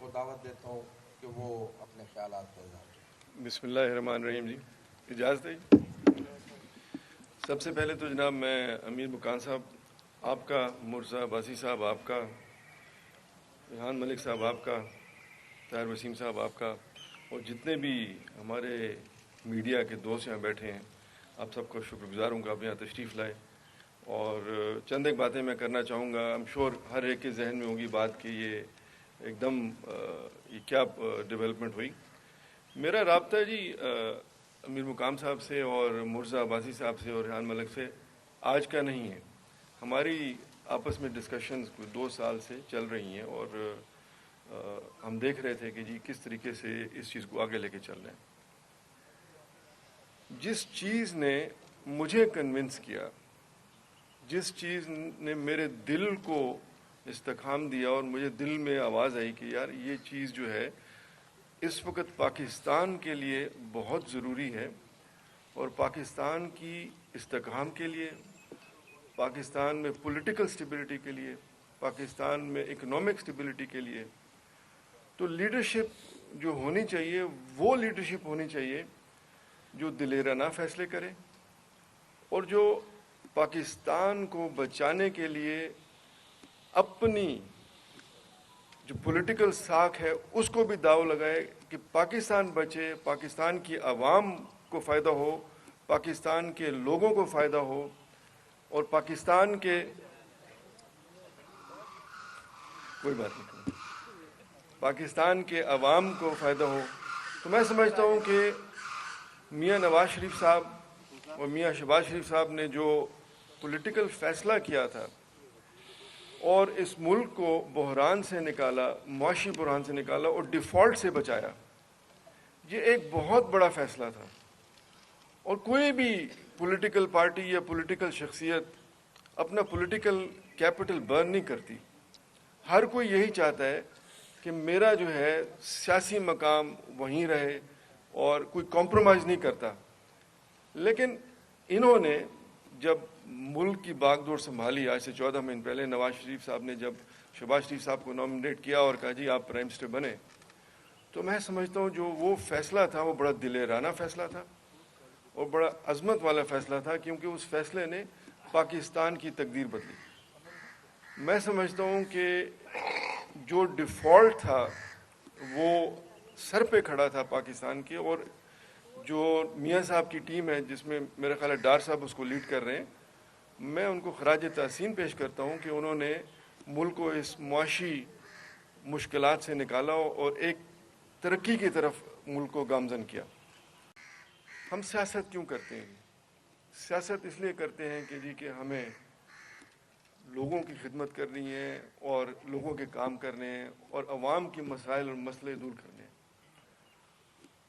کو دعوت دیتا ہوں کہ وہ اپنے خیالات کو اظہار کریں۔ بسم اللہ الرحمن الرحیم جی، اجازت ہے؟ سب سے پہلے تو جناب میں امیر مکان صاحب آپ کا، مرزا عباسی صاحب آپ کا، ریحان ملک صاحب آپ کا، طاہر وسیم صاحب آپ کا، اور جتنے بھی ہمارے میڈیا کے دوست یہاں بیٹھے ہیں، آپ سب کو شکر گزار ہوں کہ آپ یہاں تشریف لائے۔ اور چند ایک باتیں میں کرنا چاہوں گا، I'm sure ہر ایک کے ذہن میں ہوگی بات کہ یہ ایک دم یہ کیا ڈیولپمنٹ ہوئی۔ میرا رابطہ جی امیر مقام صاحب سے اور مرزا عباسی صاحب سے اور ریحان ملک سے آج کا نہیں ہے، ہماری آپس میں ڈسکشنز کوئی 2 سال سے چل رہی ہیں، اور ہم دیکھ رہے تھے کہ جی کس طریقے سے اس چیز کو آگے لے کے چل رہے ہیں۔ جس چیز نے مجھے کنونس کیا، جس چیز نے میرے دل کو استحکام دیا اور مجھے دل میں آواز آئی کہ یار یہ چیز جو ہے اس وقت پاکستان کے لیے بہت ضروری ہے، اور پاکستان کی استحکام کے لیے، پاکستان میں پولیٹیکل سٹیبلٹی کے لیے، پاکستان میں اکنامک سٹیبلٹی کے لیے، تو لیڈرشپ جو ہونی چاہیے وہ لیڈرشپ ہونی چاہیے جو دلیرانہ فیصلے کرے، اور جو پاکستان کو بچانے کے لیے اپنی جو پولیٹیکل ساکھ ہے اس کو بھی داؤ لگائے کہ پاکستان بچے، پاکستان کی عوام کو فائدہ ہو، پاکستان کے لوگوں کو فائدہ ہو، اور پاکستان کے کوئی بات نہیں، پاکستان کے عوام کو فائدہ ہو۔ تو میں سمجھتا ہوں کہ میاں نواز شریف صاحب اور میاں شہباز شریف صاحب نے جو پولیٹیکل فیصلہ کیا تھا اور اس ملک کو بحران سے نکالا، معاشی بحران سے نکالا اور ڈیفالٹ سے بچایا، یہ ایک بہت بڑا فیصلہ تھا۔ اور کوئی بھی پولیٹیکل پارٹی یا پولیٹیکل شخصیت اپنا پولیٹیکل کیپٹل برن نہیں کرتی، ہر کوئی یہی چاہتا ہے کہ میرا جو ہے سیاسی مقام وہیں رہے اور کوئی کمپرومائز نہیں کرتا۔ لیکن انہوں نے جب ملک کی باغ دوڑ سنبھالی، آج سے 14 مہینے پہلے نواز شریف صاحب نے جب شہباز شریف صاحب کو نامنیٹ کیا اور کہا جی آپ پرائم منسٹر بنے، تو میں سمجھتا ہوں جو وہ فیصلہ تھا وہ بڑا دلیرانہ فیصلہ تھا اور بڑا عظمت والا فیصلہ تھا، کیونکہ اس فیصلے نے پاکستان کی تقدیر بدلی۔ میں سمجھتا ہوں کہ جو ڈیفالٹ تھا وہ سر پہ کھڑا تھا پاکستان کے، اور جو میاں صاحب کی ٹیم ہے جس میں میرا خیال ہے ڈار صاحب اس کو لیڈ کر رہے ہیں، میں ان کو خراج تحسین پیش کرتا ہوں کہ انہوں نے ملک کو اس معاشی مشکلات سے نکالا اور ایک ترقی کی طرف ملک کو گامزن کیا۔ ہم سیاست کیوں کرتے ہیں؟ سیاست اس لیے کرتے ہیں کہ جی کہ ہمیں لوگوں کی خدمت کرنی ہے اور لوگوں کے کام کرنے ہیں اور عوام کی مسائل اور مسئلے دور کرنے ہیں۔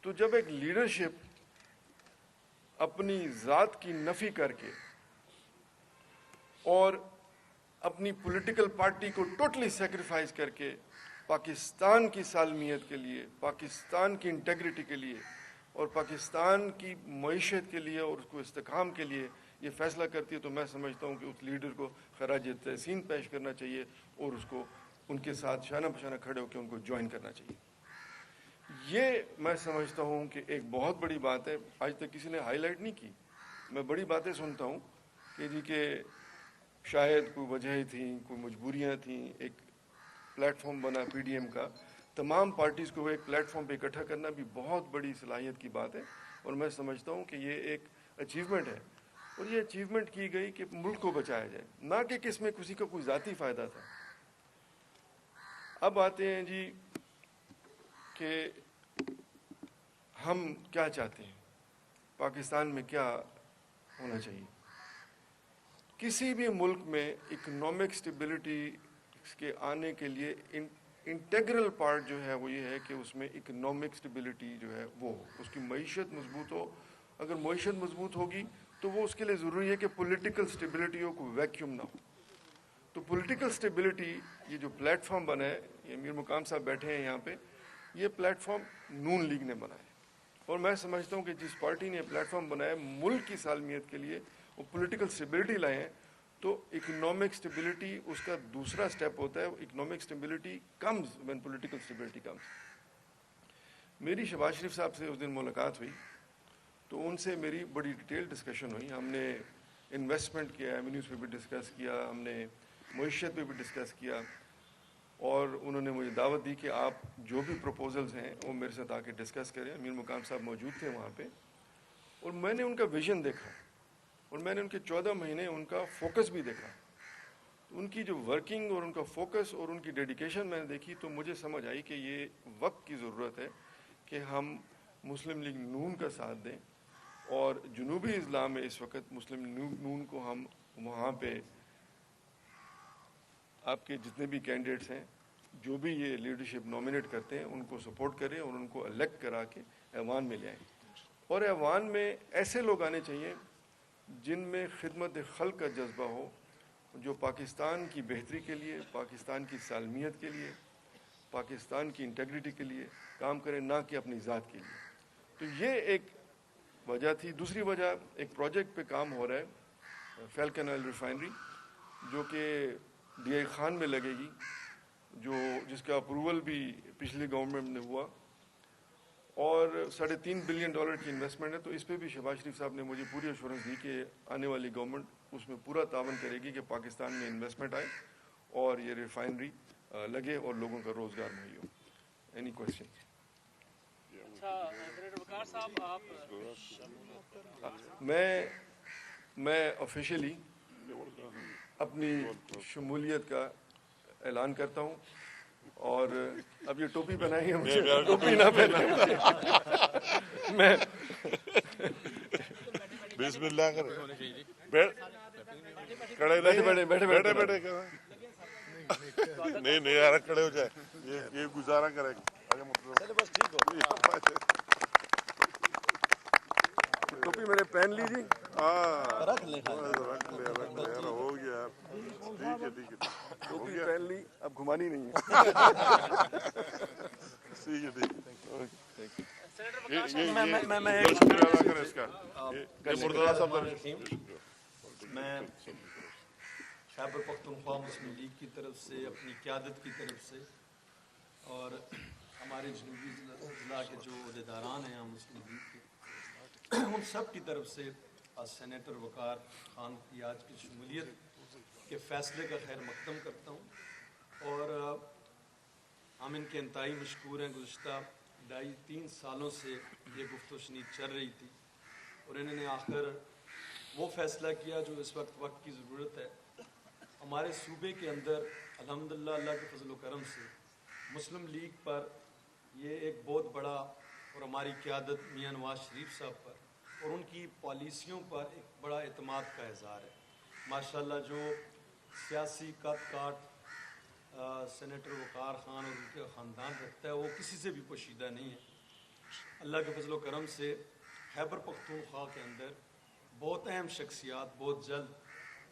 تو جب ایک لیڈرشپ اپنی ذات کی نفی کر کے اور اپنی پولیٹیکل پارٹی کو ٹوٹلی سیکریفائز کر کے پاکستان کی سالمیت کے لیے، پاکستان کی انٹیگریٹی کے لیے اور پاکستان کی معیشت کے لیے اور اس کو استحکام کے لیے یہ فیصلہ کرتی ہے، تو میں سمجھتا ہوں کہ اس لیڈر کو خراج تحسین پیش کرنا چاہیے اور اس کو ان کے ساتھ شانہ بشانہ کھڑے ہو کے ان کو جوائن کرنا چاہیے۔ یہ میں سمجھتا ہوں کہ ایک بہت بڑی بات ہے، آج تک کسی نے ہائی لائٹ نہیں کی۔ میں بڑی باتیں سنتا ہوں کہ جی کہ شاید کوئی وجہیں تھیں، کوئی مجبوریاں تھیں، ایک پلیٹ فارم بنا پی ڈی ایم کا، تمام پارٹیز کو ایک پلیٹ فارم پہ اکٹھا کرنا بھی بہت بڑی صلاحیت کی بات ہے، اور میں سمجھتا ہوں کہ یہ ایک اچیومنٹ ہے، اور یہ اچیومنٹ کی گئی کہ ملک کو بچایا جائے، نہ کہ کس میں کسی کا کوئی ذاتی فائدہ تھا۔ اب آتے ہیں جی کہ ہم کیا چاہتے ہیں، پاکستان میں کیا ہونا چاہیے۔ کسی بھی ملک میں اکنامک سٹیبلٹی کے آنے کے لیے انٹیگرل پارٹ جو ہے وہ یہ ہے کہ اس میں اکنامک سٹیبلٹی جو ہے وہ ہو، اس کی معیشت مضبوط ہو۔ اگر معیشت مضبوط ہوگی تو وہ اس کے لیے ضروری ہے کہ پولیٹیکل سٹیبلٹی ہو، کوئی ویکیوم نہ ہو۔ تو پولیٹیکل سٹیبلٹی، یہ جو پلیٹ فارم بنا ہے، یہ امیر مقام صاحب بیٹھے ہیں یہاں پہ، یہ پلیٹ فارم نون لیگ نے بنایا ہے، اور میں سمجھتا ہوں کہ جس پارٹی نے پلیٹ فارم بنایا ہے ملک کی سالمیت کے لیے، وہ پولیٹیکل سٹیبلٹی لائے ہیں، تو اکنامک اسٹیبلٹی اس کا دوسرا سٹیپ ہوتا ہے. Economic stability comes when political stability comes. میری شہباز شریف صاحب سے اس دن ملاقات ہوئی تو ان سے میری بڑی ڈیٹیل ڈسکشن ہوئی. ہم نے انویسٹمنٹ کے ایونیوز پہ بھی ڈسکس کیا, ہم نے معیشت پہ بھی ڈسکس کیا, اور انہوں نے مجھے دعوت دی کہ آپ جو بھی پروپوزلز ہیں وہ میرے ساتھ آ کے ڈسکس کریں. امیر مقام صاحب موجود تھے وہاں پہ, اور میں نے ان کا ویژن دیکھا اور میں نے ان کے 14 مہینے ان کا فوکس بھی دیکھا. ان کی جو ورکنگ اور ان کا فوکس اور ان کی ڈیڈیکیشن میں نے دیکھی تو مجھے سمجھ آئی کہ یہ وقت کی ضرورت ہے کہ ہم مسلم لیگ نون کا ساتھ دیں, اور جنوبی اضلاع میں اس وقت مسلم نون کو ہم وہاں پہ آپ کے جتنے بھی کینڈیڈیٹس ہیں جو بھی یہ لیڈرشپ نامینیٹ کرتے ہیں ان کو سپورٹ کریں اور ان کو الیکٹ کرا کے ایوان میں لے آئیں. اور ایوان میں ایسے لوگ آنے چاہیے جن میں خدمت خلق کا جذبہ ہو, جو پاکستان کی بہتری کے لیے, پاکستان کی سالمیت کے لیے, پاکستان کی انٹیگریٹی کے لیے کام کریں, نہ کہ اپنی ذات کے لیے. تو یہ ایک وجہ تھی. دوسری وجہ, ایک پروجیکٹ پہ کام ہو رہا ہے فیلکن آئل ریفائنری, جو کہ ڈی آئی خان میں لگے گی, جس کا اپروول بھی پچھلی گورنمنٹ نے ہوا, اور $3.5 بلین کی انویسٹمنٹ ہے. تو اس پہ بھی شہباز شریف صاحب نے مجھے پوری ایشورنس دی کہ آنے والی گورنمنٹ اس میں پورا تعاون کرے گی کہ پاکستان میں انویسٹمنٹ آئے اور یہ ریفائنری لگے اور لوگوں کا روزگار مہیا ہو. Any question? اچھا سینیٹر وقار صاحب, آپ میں آفیشیلی اپنی شمولیت کا اعلان کرتا ہوں, اور اب یہ ٹوپی پہنائیں گے مجھے, ٹوپی نہ پہنائیں میں بسم اللہ کریں, کھڑے بیٹھے نہیں یار, کھڑے ہو جائے, یہ گزارا کرے بس ٹھیک ہو. ٹوپی میں نے پہن لی جی, رکھ لے یار, ہو گیا, ٹھیک ہے ٹوپی پہن لی, اب گھمانی نہیں ہے. ٹھیک ہے. میں شکریہ ادا کریں اس کا. مرتضیٰ صاحب میں خیبر پختونخوا مسلم لیگ کی طرف سے, اپنی قیادت کی طرف سے, اور ہمارے جنوبی ضلع کے جو عہدیداران ہیں مسلم لیگ کے, ان سب کی طرف سے سینیٹر وقار خان کی آج کی شمولیت کے فیصلے کا خیر مقدم کرتا ہوں. اور ہم ان کے انتہائی مشکور ہیں. گزشتہ 2.5-3 سالوں سے یہ گفت و شنید چل رہی تھی, اور انہوں نے آخر وہ فیصلہ کیا جو اس وقت کی ضرورت ہے. ہمارے صوبے کے اندر الحمدللہ اللہ کے فضل و کرم سے مسلم لیگ پر یہ ایک بہت بڑا, اور ہماری قیادت میاں نواز شریف صاحب پر اور ان کی پالیسیوں پر ایک بڑا اعتماد کا اظہار ہے. ماشاءاللہ جو سیاسی قد کاٹ سینیٹر وقار خان اور ان کے خاندان رکھتا ہے وہ کسی سے بھی پوشیدہ نہیں ہے. اللہ کے فضل و کرم سے خیبر پختونخوا کے اندر بہت اہم شخصیات بہت جلد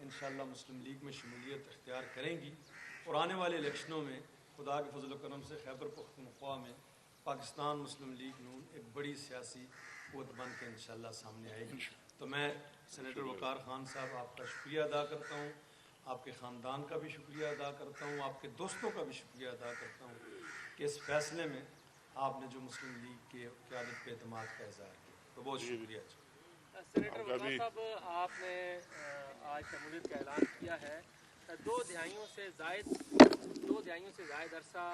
انشاءاللہ مسلم لیگ میں شمولیت اختیار کریں گی, اور آنے والے الیکشنوں میں خدا کے فضل و کرم سے خیبر پختونخوا میں پاکستان مسلم لیگ نون ایک بڑی سیاسی قوت بن کے انشاءاللہ سامنے آئے گی. تو میں سینیٹر وقار خان صاحب آپ کا شکریہ ادا کرتا ہوں, آپ کے خاندان کا بھی شکریہ ادا کرتا ہوں, آپ کے دوستوں کا بھی شکریہ ادا کرتا ہوں کہ اس فیصلے میں آپ نے جو مسلم لیگ کے قیادت پہ اعتماد کا اظہار کیا. تو بہت شکریہ. سینیٹر وقار صاحب, آپ نے آج شمولیت کا اعلان کیا ہے. 2 دہائیوں سے زائد عرصہ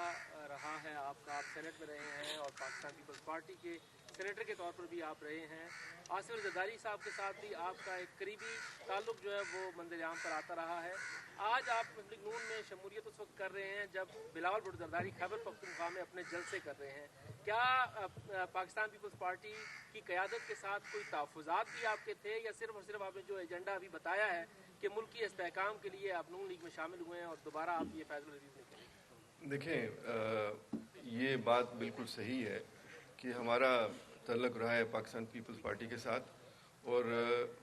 رہا ہے آپ کا, آپ سینٹ میں رہے ہیں اور پاکستان پیپلز پارٹی کے سینیٹر کے طور پر بھی آپ رہے ہیں. آصف زرداری صاحب کے ساتھ بھی آپ کا ایک قریبی تعلق جو ہے وہ منظر عام پر آتا رہا ہے. آج آپ مسلم لیگ نون میں شمولیت اس وقت کر رہے ہیں جب بلاول بھٹو زرداری خیبر پختونخوا میں اپنے جلسے کر رہے ہیں. کیا پاکستان پیپلز پارٹی کی قیادت کے ساتھ کوئی تحفظات بھی آپ کے تھے, یا صرف اور صرف آپ نے جو ایجنڈا ابھی بتایا ہے کہ ملکی استحکام کے لیے آپ نون لیگ میں شامل ہوئے ہیں اور دوبارہ آپ یہ فیصلہ ریلیز نہیں کریں؟ دیکھیں, یہ بات بالکل صحیح ہے کہ ہمارا تعلق رہا ہے پاکستان پیپلز پارٹی کے ساتھ, اور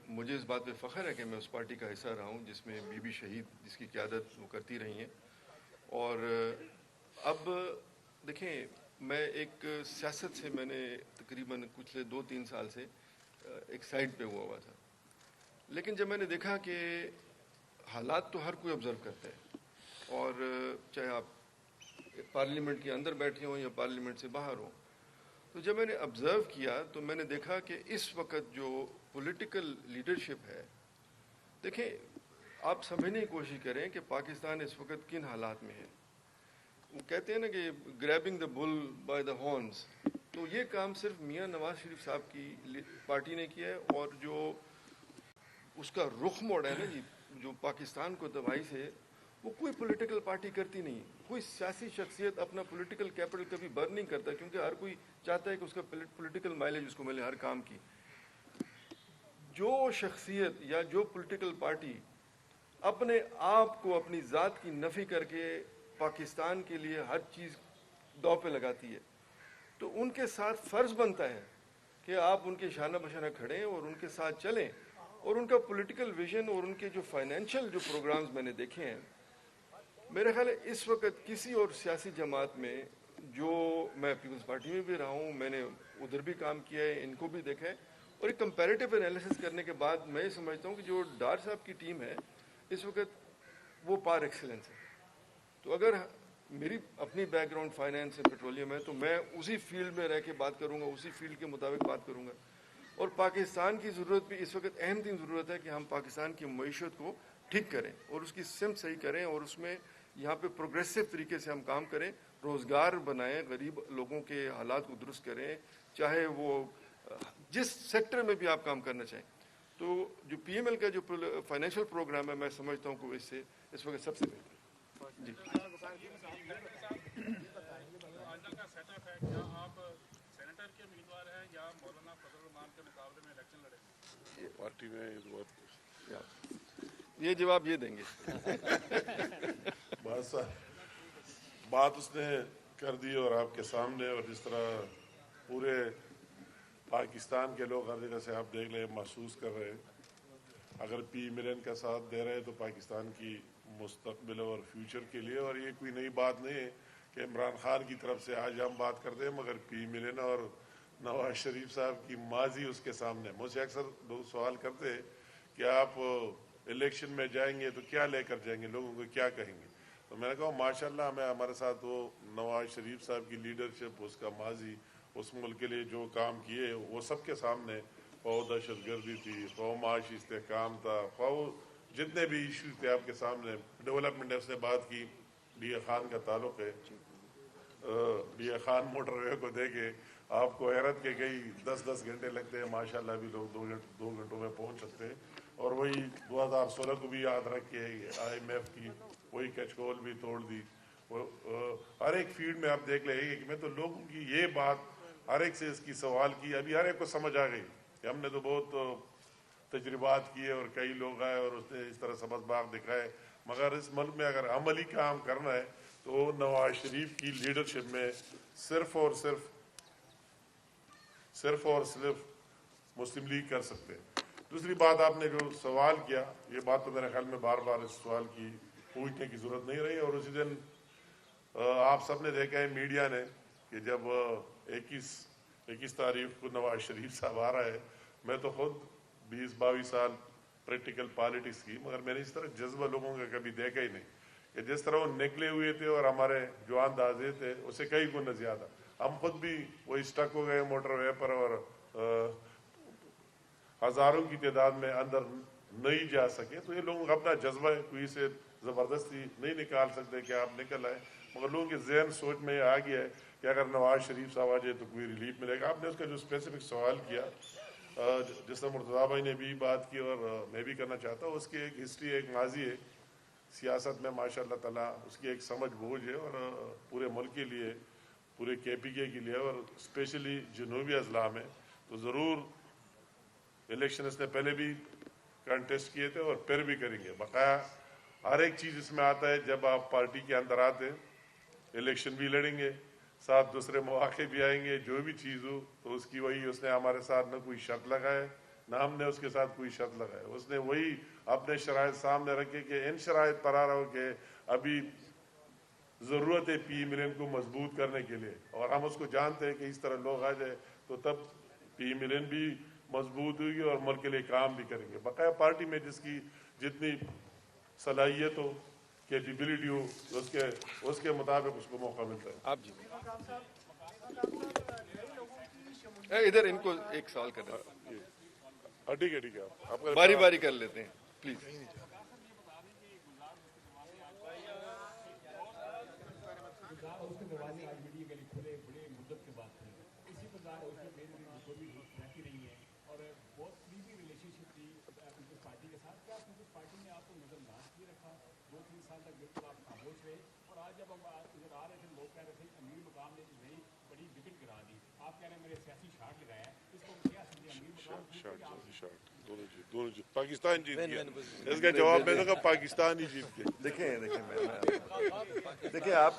مجھے اس بات پہ فخر ہے کہ میں اس پارٹی کا حصہ رہا ہوں جس میں بی بی شہید جس کی قیادت وہ کرتی رہی ہیں. اور اب دیکھیں, میں ایک سیاست سے میں نے تقریباً پچھلے 2-3 سال سے ایک سائڈ پہ ہوا تھا, لیکن جب میں نے دیکھا کہ حالات تو ہر کوئی آبزرو کرتا ہے، اور چاہے آپ پارلیمنٹ کے اندر بیٹھے ہوں یا پارلیمنٹ سے باہر ہوں. تو جب میں نے آبزرو کیا تو میں نے دیکھا کہ اس وقت جو پولیٹیکل لیڈرشپ ہے، دیکھیں آپ سمجھنے کی کوشش کریں کہ پاکستان اس وقت کن حالات میں ہے. وہ کہتے ہیں نا کہ grabbing the bill by the horns, تو یہ کام صرف میاں نواز شریف صاحب کی پارٹی نے کیا ہے، اور جو اس کا رخ موڑ ہے نا جی، جو پاکستان کو تباہی سے، وہ کوئی پولیٹیکل پارٹی کرتی نہیں. کوئی سیاسی شخصیت اپنا پولیٹیکل کیپٹل کبھی برن نہیں کرتا، کیونکہ ہر کوئی چاہتا ہے کہ اس کا پولیٹیکل مائلیج اس کو ملے ہر کام کی. جو شخصیت یا جو پولیٹیکل پارٹی اپنے آپ کو اپنی ذات کی نفی کر کے پاکستان کے لیے ہر چیز داؤ پہ لگاتی ہے، تو ان کے ساتھ فرض بنتا ہے کہ آپ ان کے شانہ بشانہ کھڑیں اور ان کے ساتھ چلیں. اور ان کا پولیٹیکل ویژن اور ان کے جو فائنینشیل جو پروگرامز میں نے دیکھے ہیں، میرے خیال ہے اس وقت کسی اور سیاسی جماعت میں، جو میں پیپلز پارٹی میں بھی رہا ہوں، میں نے ادھر بھی کام کیا ہے، ان کو بھی دیکھا ہے، اور ایک کمپیریٹیو انالیسس کرنے کے بعد میں یہ سمجھتا ہوں کہ جو ڈار صاحب کی ٹیم ہے اس وقت وہ پار ایکسلنس ہے. تو اگر میری اپنی بیک گراؤنڈ فائنینس سے پیٹرولیم ہے تو میں اسی فیلڈ میں رہ کے بات کروں گا، اسی فیلڈ کے مطابق بات کروں گا. اور پاکستان کی ضرورت بھی اس وقت اہم ترین ضرورت ہے کہ ہم پاکستان کی معیشت کو ٹھیک کریں اور اس کی سمت صحیح کریں، اور اس میں یہاں پہ پروگریسو طریقے سے ہم کام کریں، روزگار بنائیں، غریب لوگوں کے حالات کو درست کریں، چاہے وہ جس سیکٹر میں بھی آپ کام کرنا چاہیں. تو جو پی ایم ایل کا جو فائنینشیل پروگرام ہے، میں سمجھتا ہوں کہ اس سے اس وقت سب سے بہتر ہے. جی آج کا سیٹ اپ ہے، کیا آپ سینیٹر کے امیدوار ہیں یا مولانا فضل الرحمان کے مقابلے میں الیکشن لڑیں گے؟ پارٹی میں یہ جواب یہ دیں گے. بات اس نے کر دی اور آپ کے سامنے، اور جس طرح پورے پاکستان کے لوگ ہر جگہ سے آپ دیکھ لیں محسوس کر رہے ہیں، اگر پی ملن کا ساتھ دے رہے ہیں تو پاکستان کی مستقبل اور فیوچر کے لیے. اور یہ کوئی نئی بات نہیں ہے کہ عمران خان کی طرف سے آج ہم بات کرتے ہیں، مگر پی ملن اور نواز شریف صاحب کی ماضی اس کے سامنے. مجھ سے اکثر لوگ سوال کرتے ہیں کہ آپ الیکشن میں جائیں گے تو کیا لے کر جائیں گے، لوگوں کو کیا کہیں گے. تو میں نے کہا ماشاءاللہ ہمارے ساتھ وہ نواز شریف صاحب کی لیڈرشپ، اس کا ماضی، اس ملک کے لیے جو کام کیے وہ سب کے سامنے. خواہ دہشت گردی تھی، خواہ معاشی استحکام تھا، خواہ جتنے بھی ایشوز تھے آپ کے سامنے. ڈیولپمنٹ اس نے بات کی، ڈی اے خان کا تعلق ہے، ڈی اے خان موٹر وے کو دے کے آپ کو حیرت کے کئی 10 گھنٹے لگتے ہیں، ماشاءاللہ ابھی لوگ 2 گھنٹوں میں پہنچ سکتے ہیں. اور وہی 2016 کو بھی یاد رکھ کے آئی ایم ایف کی وہی کچکول بھی توڑ دی. ہر ایک فیلڈ میں آپ دیکھ لیں کہ میں تو لوگوں کی یہ بات ہر ایک سے اس کی سوال کی، ابھی ہر ایک کو سمجھ آ گئی کہ ہم نے تو بہت تجربات کیے اور کئی لوگ آئے اور اس نے اس طرح سبز باغ دکھائے، مگر اس ملک میں اگر عملی کام کرنا ہے تو نواز شریف کی لیڈرشپ میں صرف اور صرف مسلم لیگ کر سکتے ہیں. دوسری بات آپ نے جو سوال کیا، یہ بات تو میرے خیال میں بار بار اس سوال کی پوچھنے کی ضرورت نہیں رہی. اور اسی دن آپ سب نے دیکھا ہے میڈیا نے کہ جب 21 تاریخ کو نواز شریف صاحب آ رہا ہے، میں تو خود 20-22 سال پریکٹیکل پالیٹکس کی، مگر میں نے اس طرح جذبہ لوگوں کا کبھی دیکھا ہی نہیں کہ جس طرح وہ نکلے ہوئے تھے اور ہمارے جو اندازے تھے اسے کئی گنا زیادہ. ہم خود بھی وہی اسٹک ہو گئے موٹر وے پر، اور ہزاروں کی تعداد میں اندر نہیں جا سکے. تو یہ لوگوں کا اپنا جذبہ ہے، کوئی سے زبردستی نہیں نکال سکتے کہ آپ نکل آئے، مگر لوگوں کے ذہن سوچ میں آ گیا ہے کہ اگر نواز شریف صاحب آ جائے تو کوئی ریلیف ملے گا. آپ نے اس کا جو اسپیسیفک سوال کیا، جس طرح مرتضیٰ بھائی نے بھی بات کی اور میں بھی کرنا چاہتا ہوں، اس کی ایک ہسٹری، ایک ماضی ہے سیاست میں، ماشاء اللہ تعالیٰ اس کی ایک سمجھ بوجھ ہے، اور پورے ملک کے لیے، پورے کے پی کے لیے، اور اسپیشلی جنوبی اضلاع میں. تو ضرور الیکشن اس نے پہلے بھی کنٹیسٹ کیے تھے اور پھر بھی کریں گے. بقایا ہر ایک چیز اس میں آتا ہے، جب آپ پارٹی کے اندر آتے الیکشن بھی لڑیں گے، ساتھ دوسرے مواقع بھی آئیں گے، جو بھی چیز ہو تو اس کی وہی. اس نے ہمارے ساتھ نہ کوئی شرط لگائے، نہ ہم نے اس کے ساتھ کوئی شرط لگائے. اس نے وہی اپنے شرائط سامنے رکھے کہ ان شرائط پر آ رہا ہو کہ ابھی ضرورت ہے پی ملن کو مضبوط کرنے کے لیے، اور ہم اس کو جانتے ہیں کہ اس طرح لوگ آ جائے تو تب پی ملن بھی مضبوط ہوگی اور ملک کے لیے کام بھی کریں گے. بقایا پارٹی میں جس کی جتنی صلاحیت ہو, کیپیبلٹی ہو, اس کے مطابق اس کو موقع ملتا ہے. آپ جی ادھر ان کو ایک سوال کر رہے ہیں, ٹھیک ہے, ٹھیک ہے, آپ کا باری باری کر لیتے ہیں پلیز. دونوں جیت, پاکستان جیت گیا. اس کا جواب میں دوں گا پاکستان ہی جیت گیا. دیکھیں آپ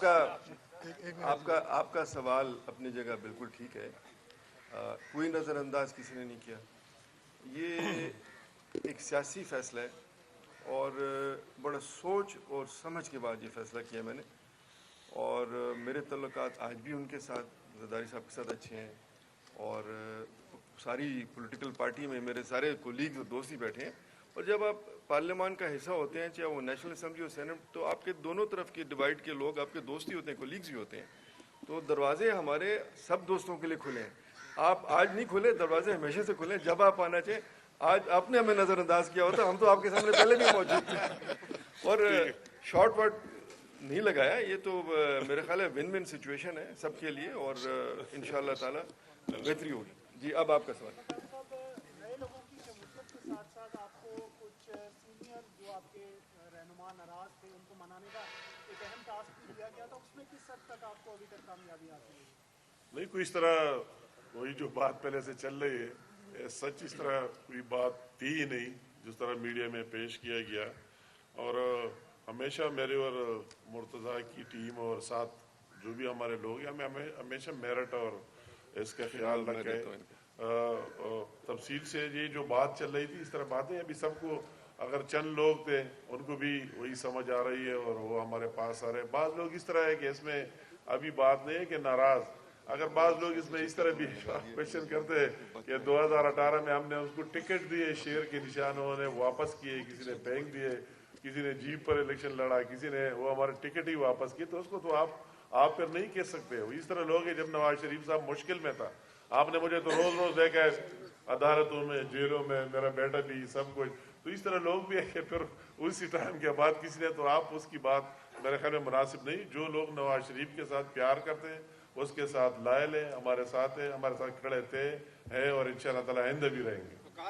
کا سوال اپنی جگہ بالکل ٹھیک ہے, کوئی نظر انداز کسی نے نہیں کیا. یہ ایک سیاسی فیصلہ ہے اور بڑا سوچ اور سمجھ کے بعد یہ فیصلہ کیا میں نے, اور میرے تعلقات آج بھی ان کے ساتھ, زرداری صاحب کے ساتھ اچھے ہیں, اور ساری پولیٹیکل پارٹی میں میرے سارے کولیگز اور دوست ہی بیٹھے ہیں. اور جب آپ پارلیمان کا حصہ ہوتے ہیں, چاہے وہ نیشنل اسمبلی اور سینٹ, تو آپ کے دونوں طرف کے ڈیوائڈ کے لوگ آپ کے دوست ہی ہوتے ہیں, کولیگز بھی ہوتے ہیں. تو دروازے ہمارے سب دوستوں کے لیے کھلے ہیں. آپ آج نہیں کھلے, دروازے ہمیشہ سے کھلے ہیں, جب آپ آنا چاہیں. آج آپ نے ہمیں نظر انداز کیا ہوتا, ہم تو آپ کے سامنے پہلے بھی موجود تھے. اور شارٹ ورڈ نہیں لگایا, یہ تو میرے خیال ہے ون ون سچویشن ہے سب کے لیے, اور انشاءاللہ تعالی بہتری ہوگی. جی اب آپ کا سوال. نئے لوگوں کی شمولیت کے ساتھ ساتھ آپ کو کچھ سینئر جو آپ کے رہنما ناراض تھے ان کو منانے کا ایک اہم ٹاسک بھی دیا گیا تھا, اس میں کس حد تک آپ کو ابھی تک کامیابی حاصل ہوئی؟ نہیں, کوئی اس طرح وہی جو بات پہلے سے چل رہی ہے, سچ اس طرح کوئی بات تھی ہی نہیں جس طرح میڈیا میں پیش کیا گیا. اور ہمیشہ میرے اور مرتضیٰ کی ٹیم اور ساتھ جو بھی ہمارے لوگ ہیں, ہمیں ہمیشہ میرٹ اور اس کا خیال رکھے. تفصیل سے یہ جو بات چل رہی تھی, اس طرح باتیں ابھی سب کو, اگر چند لوگ تھے ان کو بھی وہی سمجھ آ رہی ہے اور وہ ہمارے پاس آ رہے ہیں. بعض لوگ اس طرح ہے کہ اس میں ابھی بات نہیں ہے کہ ناراض, اگر بعض لوگ اس میں اس طرح بھی کوشچن کرتے ہیں کہ 2018 میں ہم نے اس کو ٹکٹ دیے, شیر کے نشان انہوں نے واپس کیے, کسی نے بینک دیے, کسی نے جیپ پر الیکشن لڑا, کسی نے وہ ہمارے ٹکٹ ہی واپس کیے, تو اس کو تو آپ پھر نہیں کہہ سکتے. اس طرح لوگ ہیں. جب نواز شریف صاحب مشکل میں تھا, آپ نے مجھے تو روز دیکھا ہے عدالتوں میں, جیلوں میں, میرا بیٹا بھی, سب کچھ. تو اس طرح لوگ بھی ہے کہ پھر اسی ٹائم کے بعد کسی نے, تو آپ اس کی بات میرے خیال میں مناسب نہیں. جو لوگ نواز شریف کے ساتھ پیار کرتے ہیں اس کے ساتھ لائل ہیں, ہمارے ساتھ ہیں, ہمارے ساتھ کھڑے تھے, ہیں, اور انشاءاللہ تعالی آئندہ بھی رہیں گے.